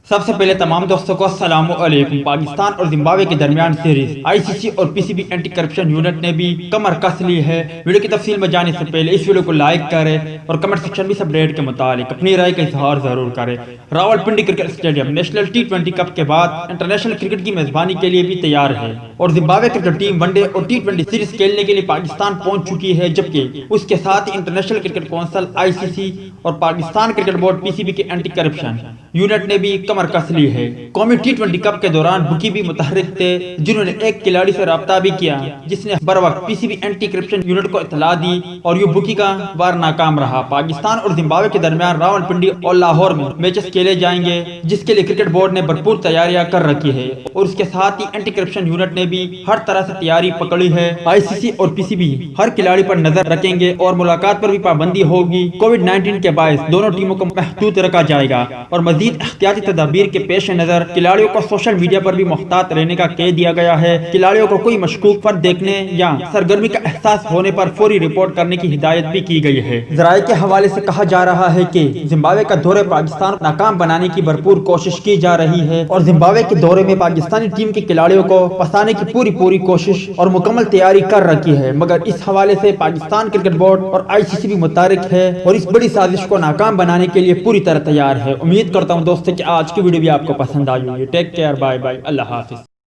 سب سے پہلے تمام دوستوں کو السلام علیکم۔ پاکستان اور زمبابوے کے درمیان سیریز آئی سی سی اور P C B anti corruption unit نے بھی کمر کس لی ہے۔ ویڈیو کی تفصیل میں جانے سے پہلے اس ویڈیو کو لائک کریں اور کمنٹ سیکشن میں اس اپڈیٹ کے متعلق اپنی رائے کا اظہار ضرور کریں۔ راولپنڈی کرکٹ اسٹیڈیم نیشنل ٹی20 کپ کے بعد انٹرنیشنل کرکٹ کی میزبانی کے لیے بھی تیار ہے اور Zimbabwe cricket team one day اور ٹی20 سیریز کھیلنے کے لیے پاکستان پہنچ چکی ہے، جبکہ اس کے ساتھ ہی international cricket council I C C اور Pakistan cricket board P C be کے اینٹی کرپشن یونٹ نے بھی کمر کس لی ہے۔ قومی ٹی20 کپ کے دوران بکی بھی متحرک تھے، جنہوں نے ایک کھلاڑی سے رابطہ بھی کیا جس نے بروقت P C B anti corruption unit کو اطلاع دی اور یہ بکی کا وار ناکام رہا۔ پاکستان اور زمبابوے کے درمیان راولپنڈی اور لاہور میں میچز کھیلے جائیں گے، جس کے لیے کرکٹ بورڈ نے بھرپور تیاریاں کر رکھی ہے اور اس کے ساتھ ہی اینٹی کرپشن یونٹ نے بھی ہر طرح سے تیاری پکڑی ہے۔ آئی سی سی اور پی سی بی ہر کھلاڑی پر نظر رکھیں گے اور ملاقات پر بھی پابندی ہوگی۔ کووڈ-19 کے باعث دونوں ٹیموں کو محدود رکھا جائے گا اور مزید احتیاطی تدابیر کے پیش نظر کھلاڑیوں کو سوشل میڈیا پر بھی محتاط رہنے کا کہہ دیا گیا ہے۔ کھلاڑیوں کو کوئی مشکوک فرد دیکھنے یا سرگرمی کا احساس ہونے پر فوری رپورٹ کرنے کی ہدایت بھی کی گئی ہے۔ ذرائع کے حوالے سے کہا جا رہا ہے کہ زمبابوے کا دورے پاکستان کو ناکام بنانے کی بھرپور کوشش کی جا رہی ہے اور زمبابوے کے دورے میں پاکستانی ٹیم کے کھلاڑیوں کو پھنسانے کی پوری کوشش اور مکمل تیاری کر رکھی ہے، مگر اس حوالے سے پاکستان کرکٹ بورڈ اور آئی سی سی بھی متحرک ہے اور اس بڑی سازش کو ناکام بنانے کے لیے پوری طرح تیار ہے۔ امید کرتا ہوں دوستو کہ آج کی ویڈیو بھی آپ کو پسند آئی ہوگی۔ ٹیک کیئر، بائے بائے، اللہ حافظ۔